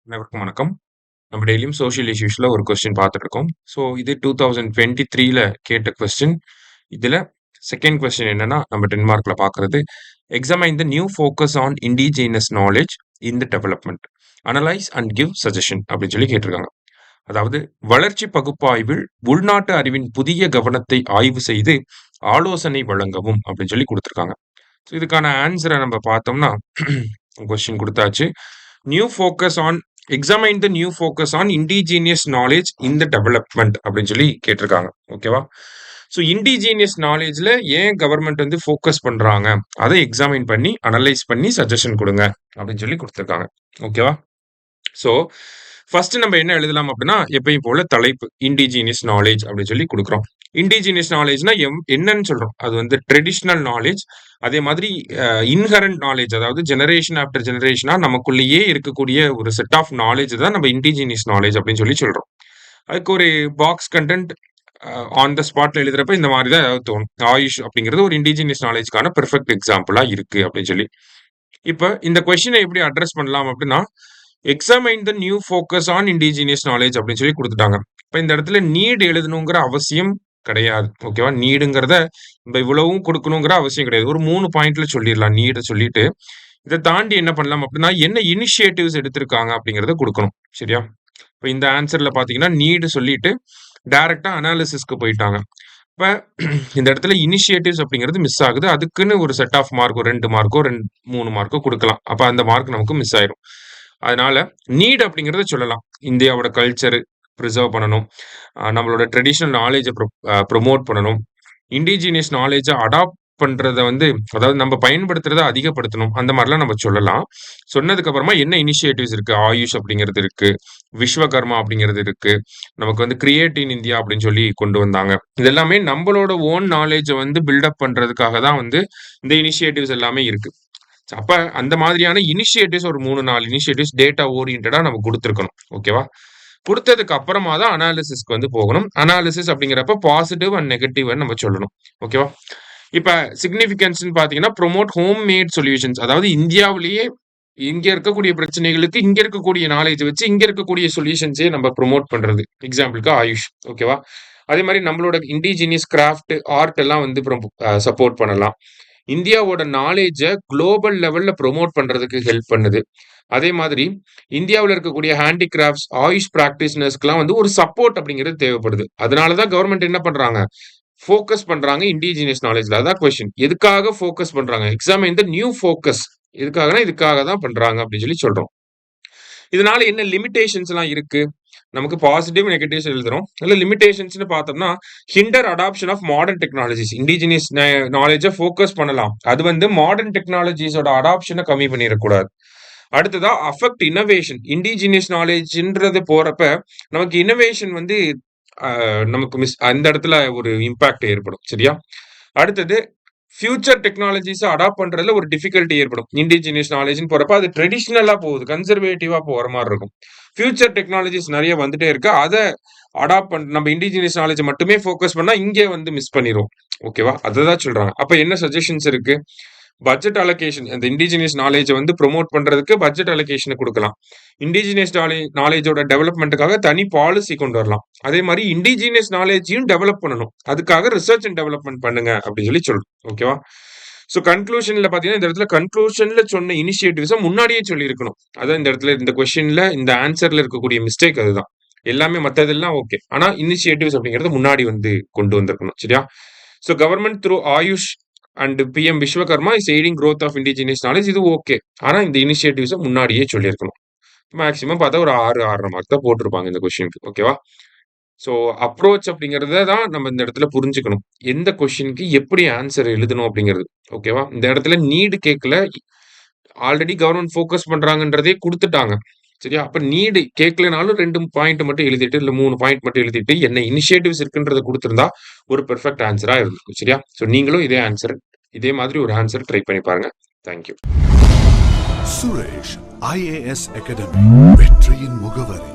அனைவருக்கும் வணக்கம். நம்ம டெய்லியும் சோஷியல் இஷ்யூஸ்ல ஒரு கொஸ்டின் பார்த்துட்டு இருக்கோம். ஸோ இது 2023ல கேட்ட கொஸ்டின். இதுல செகண்ட் கொஸ்டின் என்னன்னா, நம்ம 10 மார்க்ல பார்க்கறது. Examine the new focus on indigenous knowledge in the development. Analyse and give suggestion அப்படின்னு சொல்லி கேட்டிருக்காங்க. அதாவது வளர்ச்சி பகுப்பாய்வில் உள்நாட்டு அறிவின் புதிய கவனத்தை ஆய்வு செய்து ஆலோசனை வழங்கவும் அப்படின்னு சொல்லி கொடுத்துருக்காங்க. ஸோ இதுக்கான ஆன்சரை நம்ம பார்த்தோம்னா கொஸ்டின் கொடுத்தாச்சு. New focus on examine the new focus on indigenous knowledge in the development அப்படின்னு சொல்லி கேட்டிருக்காங்க. ஓகேவா? ஸோ இண்டிஜினியஸ் நாலேஜ்ல ஏன் கவர்மெண்ட் வந்து ஃபோக்கஸ் பண்றாங்க, அதை எக்ஸாமைன் பண்ணி அனலைஸ் பண்ணி சஜஷன் கொடுங்க அப்படின்னு சொல்லி கொடுத்துருக்காங்க. ஓகேவா? ஸோ ஃபர்ஸ்ட் நம்ம என்ன எழுதலாம் அப்படின்னா, எப்பயும் போல தலைப்பு இண்டிஜினியஸ் நாலேஜ் அப்படின்னு சொல்லி கொடுக்குறோம். இண்டிஜினியஸ் நாலேஜ்னா என்னன்னு சொல்றோம். அது வந்து ட்ரெடிஷ்னல் நாலேஜ். அதே மாதிரி இன்ஹரண்ட் நாலேஜ், அதாவது ஜெனரேஷன் ஆஃப்டர் ஜெனரேஷனா நமக்குள்ளேயே இருக்கக்கூடிய ஒரு செட் ஆஃப் நாலேஜ் தான் நம்ம இண்டிஜினியஸ் நாலேஜ் அப்படின்னு சொல்லி சொல்றோம். அதுக்கு ஒரு பாக்ஸ் கண்டென்ட் ஆன் த ஸ்பாட்ல எழுதுறப்ப இந்த மாதிரி தான் ஏதாவது தோணும். ஆயுஷ் அப்படிங்கிறது ஒரு இண்டிஜினியஸ் நாலேஜ்க்கான பெர்ஃபெக்ட் எக்ஸாம்பிளா இருக்கு அப்படின்னு சொல்லி. இப்ப இந்த கொஸ்டினை எப்படி அட்ரஸ் பண்ணலாம் அப்படின்னா, examine the new focus on indigenous knowledge அப்படின்னு சொல்லி கொடுத்துட்டாங்க. இப்ப இந்த இடத்துல நீட் எழுதணுங்கிற அவசியம் கிடையாது. ஓகேவா? நீடுங்கிறத நம்ம இவ்வளவும் கொடுக்கணுங்கிற அவசியம் கிடையாது. ஒரு 3 பாயிண்ட்ல சொல்லிடலாம். நீட சொல்லிட்டு இதை தாண்டி என்ன பண்ணலாம் அப்படின்னா, என்ன இனிஷியேட்டிவ்ஸ் எடுத்திருக்காங்க அப்படிங்கறத கொடுக்கணும். சரியா? இப்ப இந்த ஆன்சர்ல பாத்தீங்கன்னா நீடு சொல்லிட்டு டைரக்டா அனாலிசிஸ்க்கு போயிட்டாங்க. இப்ப இந்த இடத்துல இனிஷியேட்டிவ்ஸ் அப்படிங்கிறது மிஸ் ஆகுது. அதுக்குன்னு ஒரு செட் ஆஃப் மார்க், ஒரு 2 மார்க்கோ 3 மார்க்கோ கொடுக்கலாம். அப்ப அந்த மார்க் நமக்கு மிஸ் ஆயிரும். அதனால நீட் அப்படிங்கறத சொல்லலாம். இந்தியாவோட கல்ச்சர் ப்ரிசர்வ் பண்ணணும், நம்மளோட ட்ரெடிஷனல் நாலேஜை ப்ரொமோட் பண்ணணும், இண்டிஜினியஸ் நாலேஜை அடாப்ட் பண்றத வந்து, அதாவது நம்ம பயன்படுத்துறத அதிகப்படுத்தணும். அந்த மாதிரிலாம் நம்ம சொல்லலாம். சொன்னதுக்கு அப்புறமா என்ன இனிஷியேட்டிவ்ஸ் இருக்கு, ஆயுஷ் அப்படிங்கிறது இருக்கு, விஸ்வகர்மா அப்படிங்கிறது இருக்கு, நமக்கு வந்து கிரியேட் இன் இந்தியா அப்படின்னு சொல்லி கொண்டு வந்தாங்க. இது எல்லாமே நம்மளோட ஓன் நாலேஜை வந்து பில்டப் பண்றதுக்காக தான் வந்து இந்த இனிஷியேட்டிவ்ஸ் எல்லாமே இருக்கு. அப்ப அந்த மாதிரியான இனிஷியேட்டிவ்ஸ் ஒரு 3, 4 இனிஷியேட்டிவ்ஸ் டேட்டா ஓரியன்டா நம்ம கொடுத்துருக்கணும். ஓகேவா? கொடுத்ததுக்கு அப்புறமா தான் அனாலிசிஸ்க்கு வந்து போகணும். அனாலிசிஸ் அப்படிங்கிறப்ப பாசிட்டிவ் அண்ட் நெகட்டிவ் நம்ம சொல்லணும். ஓகேவா? இப்ப சிக்னிஃபிகன்ஸ்னு பாத்தீங்கன்னா, ப்ரோமோட் ஹோம் மேட் சொல்யூஷன்ஸ், அதாவது இந்தியாவிலேயே இங்க இருக்கக்கூடிய பிரச்சனைகளுக்கு இங்க இருக்கக்கூடிய நாலேஜ் வச்சு இங்க இருக்கக்கூடிய சொல்யூஷன்ஸே நம்ம ப்ரோமோட் பண்றது. எக்ஸாம்பிளுக்கு ஆயுஷ். ஓகேவா? அதே மாதிரி நம்மளோட இண்டிஜினியஸ் கிராஃப்ட் ஆர்ட் எல்லாம் வந்து சப்போர்ட் பண்ணலாம். இந்தியாவோட நாலேஜை குளோபல் லெவல்ல ப்ரோமோட் பண்றதுக்கு ஹெல்ப் பண்ணுது. அதே மாதிரி இந்தியாவில் இருக்கக்கூடிய ஹேண்டிகிராஃப்ட்ஸ், ஆயுஷ் பிராக்டிஷனர்ஸ்க்குலாம் வந்து ஒரு சப்போர்ட் அப்படிங்கிறது தேவைப்படுது. அதனாலதான் கவர்மெண்ட் என்ன பண்றாங்க, ஃபோக்கஸ் பண்றாங்க இண்டிஜினியஸ் நாலேஜ்ல. அதான் கொஸ்டின். எதுக்காக ஃபோக்கஸ் பண்றாங்க? எக்ஸாம் இந்த நியூ ஃபோக்கஸ் எதுக்காகனா இதுக்காக தான் பண்றாங்க அப்படின்னு சொல்லி சொல்றோம். இதனால என்ன லிமிடேஷன்ஸ் எல்லாம் இருக்கு? நமக்கு பாசிட்டிவ் நெகட்டிவ்ஸ் எழுதுறோம். இல்ல லிமிடேஷன்ஸ்னு பார்த்தோம்னா, hinder adoption of modern technologies. Indigenous நாலேஜை ஃபோக்கஸ் பண்ணலாம். அது வந்து மாடர்ன் டெக்னாலஜிஸோட அடாப்ஷனை கம்மி பண்ணிடக்கூடாது. அடுத்ததா அஃபெக்ட் இன்னோவேஷன். இண்டிஜினியஸ் நாலேஜ்ன்றது போறப்ப நமக்கு இன்னோவேஷன் வந்து நமக்கு அந்த இடத்துல ஒரு இம்பாக்ட் ஏற்படும். சரியா? அடுத்தது ஃபியூச்சர் டெக்னாலஜிஸ் அடாப்ட் பண்றதுல ஒரு டிஃபிகல்ட்டி ஏற்படும். இண்டிஜினியஸ் நாலேஜ்னு போறப்ப அது ட்ரெடிஷ்னலா போகுது, கன்சர்வேட்டிவா போற மாதிரி இருக்கும். ஃபியூச்சர் டெக்னாலஜிஸ் நிறைய வந்துட்டே இருக்கு. அதை அடாப்ட் பண்ண நம்ம இண்டிஜினியஸ் நாலேஜ் மட்டுமே ஃபோக்கஸ் பண்ணா இங்கே வந்து மிஸ் பண்ணிரும். ஓகேவா? அததான் சொல்றாங்க. அப்ப என்ன சஜஷன்ஸ் இருக்கு? Budget allocation. அந்த இண்டிஜினியஸ் நாலேஜை வந்து ப்ரொமோட் பண்றதுக்கு பட்ஜெட் அலோகேஷனை கொடுக்கலாம். இண்டிஜினியஸ் நாலேஜோட டெவலப்மெண்ட்டுக்காக தனி பாலிசி கொண்டு வரலாம். அதே மாதிரி இண்டிஜினியஸ் நாலேஜையும் டெவலப் பண்ணணும். அதுக்காக ரிசர்ச் அண்ட் டெவலப்மெண்ட் பண்ணுங்க அப்படின்னு சொல்லி சொல்றோம். ஓகேவா? ஸோ கன்க்ளூஷன்ல பாத்தீங்கன்னா, இந்த இடத்துல கன்க்ளூஷன்ல சொன்ன இனிஷியேட்டிவ்ஸை முன்னாடியே சொல்லி இருக்கணும். அதான் இந்த இடத்துல இந்த கொஸ்டின்ல இந்த ஆன்சர்ல இருக்கக்கூடிய மிஸ்டேக் அதுதான். எல்லாமே மத்ததெல்லாம் ஓகே, ஆனா இனிஷியேட்டிவ்ஸ் அப்படிங்கிறது முன்னாடி வந்து கொண்டு வந்திருக்கணும். சரியா? So government through Ayush and PM Vishwakarma is aiding growth of indigenous knowledge. இது ஓகே. ஆனா இந்த இனிஷியேட்டிவ்ஸை முன்னாடியே சொல்லியிருக்கணும். மேக்ஸிமம் பார்த்தா ஒரு 6, 6.5 மார்க் தான் போட்டிருப்பாங்க இந்த கொஸ்டினுக்கு. ஓகேவா? ஸோ அப்ரோச் அப்படிங்கிறத தான் நம்ம இந்த இடத்துல புரிஞ்சுக்கணும். எந்த கொஸ்டினுக்கு எப்படி ஆன்சர் எழுதணும் அப்படிங்கிறது. ஓகேவா? இந்த இடத்துல நீடு கேட்கல. ஆல்ரெடி கவர்மெண்ட் ஃபோக்கஸ் பண்றாங்கன்றதே கொடுத்துட்டாங்க. சரியா? அப்ப நீடு கேட்கலனாலும் 2 பாயிண்ட் மட்டும் எழுதிட்டு, இல்ல 3 பாயிண்ட் மட்டும் எழுதிட்டு, என்ன இனிஷியேட்டிவ்ஸ் இருக்குன்றத கொடுத்திருந்தா ஒரு பெர்ஃபெக்ட் ஆன்சரா இருந்திருக்கும். சரியா? ஸோ நீங்களும் இதே மாதிரி ஒரு ஆன்சர் ட்ரை பண்ணி பாருங்க. தேங்க்யூ. சுரேஷ் IAS அகாடமி, வெற்றியின் முகவரி.